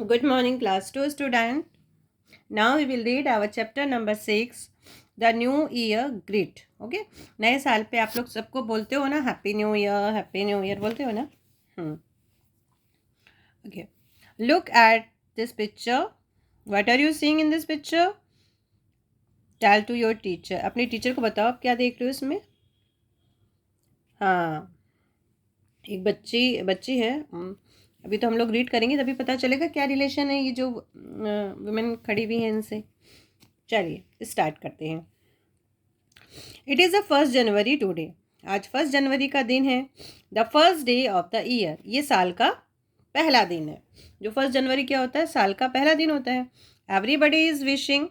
Good morning, class 2 student. Now we will read our chapter number 6, The New Year Greet. Okay? नए साल पे आप लोग सबको बोलते हो ना, हैप्पी न्यू ईयर बोलते हो ना. Okay. Look at this picture. What are you seeing in this picture? Tell to your teacher. अपने टीचर को बताओ आप क्या देख रहे हो इसमें. हाँ, एक बच्ची है. अभी तो हम लोग रीड करेंगे तभी पता चलेगा क्या रिलेशन है ये जो वुमेन खड़ी हुई है इनसे. चलिए स्टार्ट करते हैं. It is the 1 January today. आज 1 जनवरी का दिन है. The first day of the year. ये साल का पहला दिन है. जो 1 जनवरी क्या होता है? साल का पहला दिन होता है. Everybody is wishing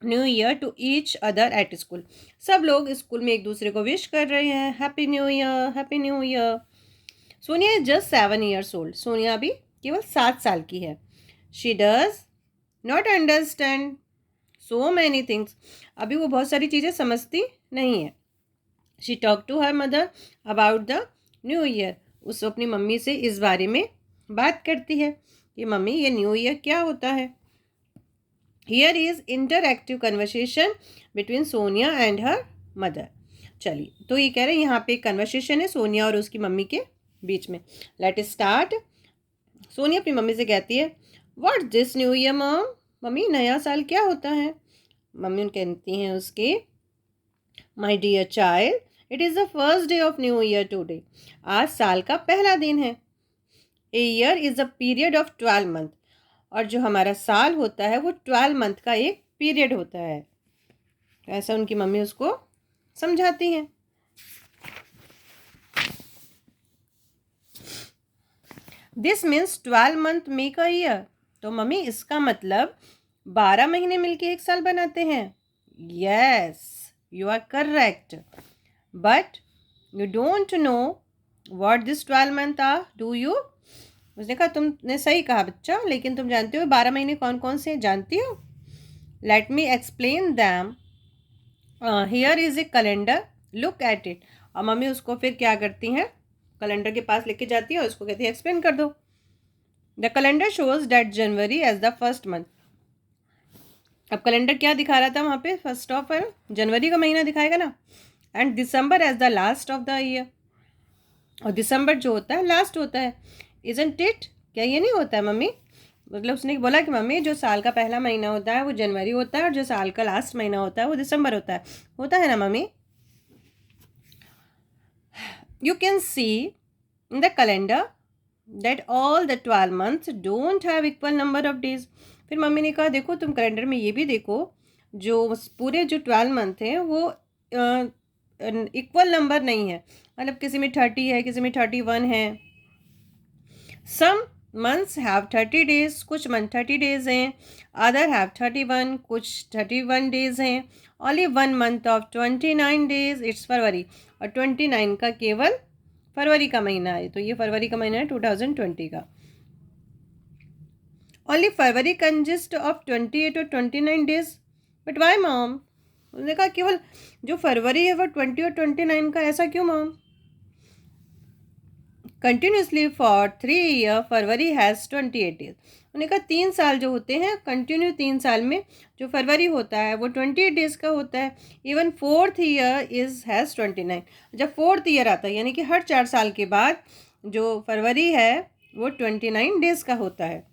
new year to each other at school. सब लोग स्कूल में एक दूसरे को विश कर रहे हैं. Happy new year, happy new year. Sonia is just 7 years old. Sonia अभी केवल 7 साल की है. She does not understand so many things. अभी वो बहुत सारी चीज़ें समझती नहीं है. She talk to her mother about the new year. उसको अपनी मम्मी से इस बारे में बात करती है कि मम्मी ये न्यू ईयर क्या होता है. Here is interactive conversation between Sonia and her mother. चलिए तो ये कह रहे हैं यहाँ पे एक कन्वर्सेशन है सोनिया और उसकी मम्मी के बीच में. Let start. सोनिया अपनी मम्मी से कहती है what this new year mom. Mummy नया साल क्या होता है. मम्मी उन कहती हैं उसके my dear child it is the first day of new year today. आज साल का पहला दिन है. A year is a period of 12 month. और जो हमारा साल होता है वो 12 month का एक पीरियड होता है. ऐसा उनकी मम्मी उसको समझाती हैं. This means 12 month make a year. तो मम्मी इसका मतलब 12 महीने मिलके एक साल बनाते हैं. Yes you are correct. But you don't know what this 12 month are do you. उसने कहा तुमने सही कहा बच्चा, लेकिन तुम जानते हो 12 महीने कौन कौन से जानती हो. Let me explain them. Here is a calendar look at it. और मम्मी उसको फिर क्या करती हैं, कैलेंडर के पास लेके जाती है और उसको कहती है एक्सप्लेन कर दो. The calendar shows date January as the first month. अब कैलेंडर क्या दिखा रहा था वहाँ पे, फर्स्ट ऑफ जनवरी का महीना दिखाएगा ना. And December as the last of the year. और दिसंबर जो होता है लास्ट होता है. Isn't it. क्या ये नहीं होता है मम्मी. मतलब उसने बोला कि मम्मी जो साल का पहला महीना होता है वो जनवरी होता है और जो साल का लास्ट महीना होता है वो दिसंबर होता है ना mummy. You can see in the calendar that all the 12 months don't have equal number of days. फिर मम्मी ने कहा देखो तुम कैलेंडर में ये भी देखो जो पूरे जो 12 month हैं वो इक्वल नंबर नहीं है. मतलब किसी में 30 है, किसी में 31 है. Some months have 30 days. कुछ मंथ 30 days हैं. Other have 31. कुछ 31 days हैं. Only 1 month of 29 days. It's February. और 29 का केवल फरवरी का महीना है. तो ये फरवरी का महीना है 2020 का. ओनली फरवरी कंजिस्ट ऑफ 28 और 29 days. But why mom. उसने कहा केवल जो फरवरी है वो 20 और 29 का. ऐसा क्यों mom. Continuously for 3 years February has 28 days. उन्होंने कहा 3 साल जो होते हैं कंटिन्यू 3 साल में जो फरवरी होता है वो 28 days का होता है. Even 4th year is has 29. जब 4th year आता है यानी कि हर 4 साल के बाद जो फरवरी है वो 29 days का होता है.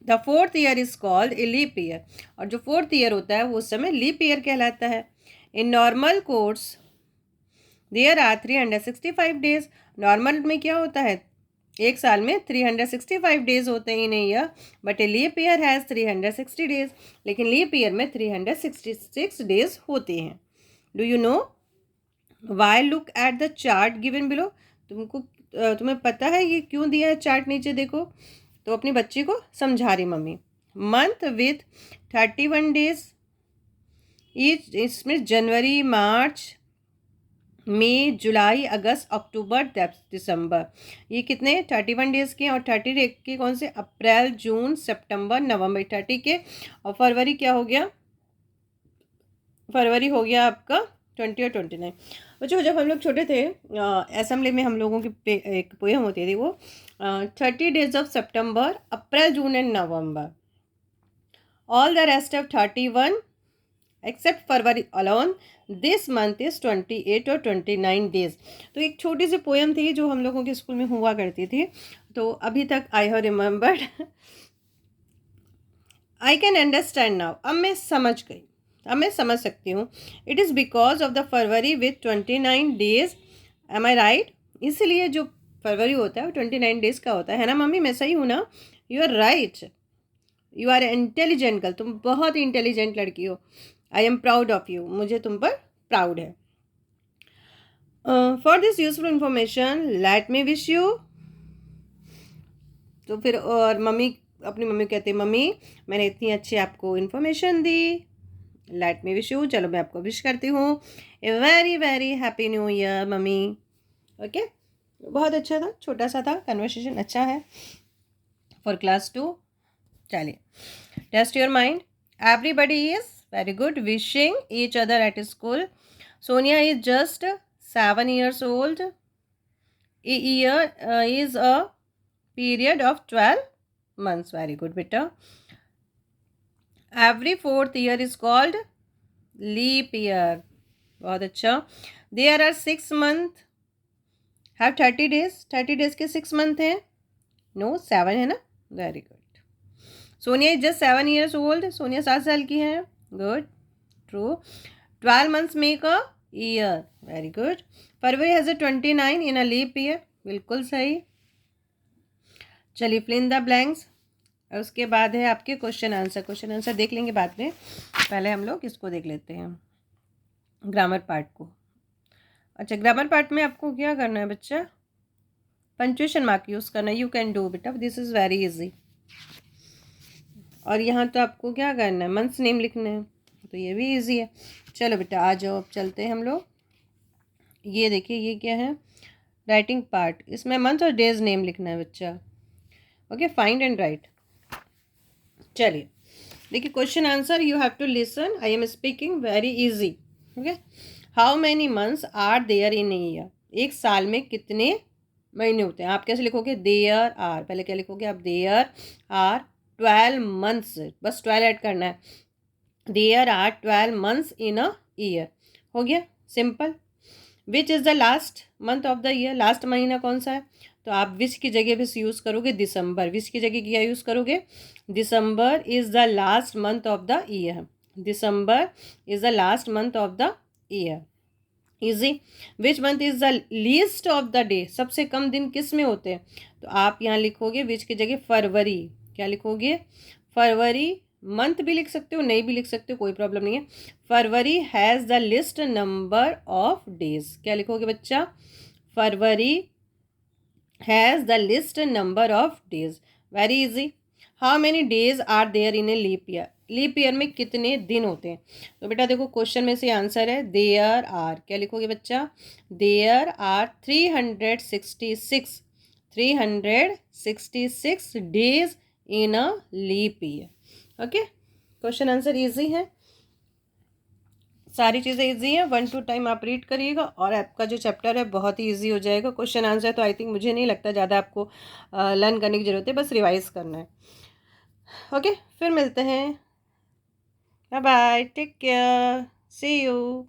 The 4th year is called a leap year. और जो 4th year होता है वो उस समय लीप ईयर कहलाता है. In normal course there are 365 days. Normal में क्या होता है, एक साल में 365 days होते हैं in year. But a leap year has 360 days. लेकिन लीप ईयर में 366 days होते हैं. Do you know why. Look at the chart given below. तुम्हें पता है ये क्यों दिया है चार्ट नीचे देखो. तो अपनी बच्ची को समझा रही mummy. Month with 31 days each. इसमें जनवरी, मार्च, मई, जुलाई, अगस्त, अक्टूबर, दिसंबर. ये कितने 31 डेज़ के. और 30 के कौन से, अप्रैल, जून, सितंबर, नवंबर 30 के. और फरवरी क्या हो गया, फरवरी हो गया आपका 20 और 29. बच्चों जब हम लोग छोटे थे, असेंबली में हम लोगों की एक पोएम होती थी, वो 30 days of September, April, June and November, all the rest of 31 except February alone, this month is 28 और 29 डेज। तो एक छोटी सी पोएम थी जो हम लोगों के स्कूल में हुआ करती थी, तो अभी तक I have remembered. I can understand now, अब मैं समझ गई, अब मैं समझ सकती हूँ। It is because of the February with 29 days, am I right? इसलिए जो फरवरी होता है वो 29 डेज का होता है ना मम्मी? मैं सही हूँ ना? You are right, you are intelligent girl, तुम बहुत ही इंटेलिजेंट लड़की हो। I am proud of you, मुझे तुम पर प्राउड है। For this useful information let me wish you. तो फिर और मम्मी अपनी मम्मी कहते हैं, मम्मी मैंने इतनी अच्छी आपको information the, late me wish you, चलो मैं आपको विश करती हूँ a very very happy new year mummy. Okay, बहुत अच्छा था, छोटा सा था, कन्वर्सेशन अच्छा है फॉर क्लास 2। चलिए, test your mind. Everybody is very good, wishing each other at school. Sonia is just 7 years old. A year is a period of 12 months. Very good, beta. Every 4th year is called leap year. बहुत अच्छा। There are 6 months, have 30 days. 30 days के 6 month हैं? No, 7 है ना? Very good. Sonia is just 7 years old. Sonia 7 साल की है। Good, true. 12 months make a year. Very good. February has a 29 in a leap year. बिल्कुल सही। चलिए, फिल इन द ब्लैंक्स। और उसके बाद है आपके क्वेश्चन आंसर। क्वेश्चन आंसर देख लेंगे बाद में, पहले हम लोग इसको देख लेते हैं, ग्रामर पार्ट को। अच्छा, ग्रामर पार्ट में आपको क्या करना है बच्चा? पंक्चुएशन मार्क यूज़ करना है। यू कैन डू बेटा, दिस इज़ वेरी इजी। और यहाँ तो आपको क्या करना है? मंथ्स नेम लिखना है, तो ये भी इजी है। चलो बेटा आ जाओ, अब चलते हैं हम लोग। ये देखिए, ये क्या है? Writing part. इसमें मंथ और डेज नेम लिखना है बच्चा। Okay, find and write. चलिए देखिए, question answer you have to listen, I am speaking very easy. Okay, how many months are there in year? एक साल में कितने महीने होते हैं? आप कैसे लिखोगे? देयर आर, पहले क्या लिखोगे आप? देयर आर 12 मंथ्स, बस 12 ऐड करना है। There are 12 months in a year. हो गया, simple. Which is the last month of the year? Last महीना कौन सा है? तो आप विच की जगह भी यूज़ करोगे दिसंबर। विच की जगह क्या यूज़ करोगे? December is the last month of the year. December is the last month of the year. Easy. Which month is the least of the day? सबसे कम दिन किस में होते हैं? तो आप यहाँ लिखोगे विच की जगह फरवरी। क्या लिखोगे? फरवरी। मंथ भी लिख सकते हो, नहीं भी लिख सकते हो, कोई प्रॉब्लम नहीं है। February has the least number of days. क्या लिखोगे बच्चा? February has the least number of days. Very easy. How many days are there in a leap year? Leap year में कितने दिन होते हैं? तो बेटा देखो, क्वेश्चन में से आंसर है देयर आर। क्या लिखोगे बच्चा? There are 366 days in a leap year. Okay, question answer easy है, सारी चीज़ें इजी हैं। 1 to टाइम आप रीड करिएगा और आपका जो चैप्टर है बहुत ही इजी हो जाएगा। क्वेश्चन आंसर तो आई थिंक मुझे नहीं लगता ज़्यादा आपको लर्न करने की ज़रूरत है, बस रिवाइज करना है। ओके, फिर मिलते हैं। Bye bye, take care, see you.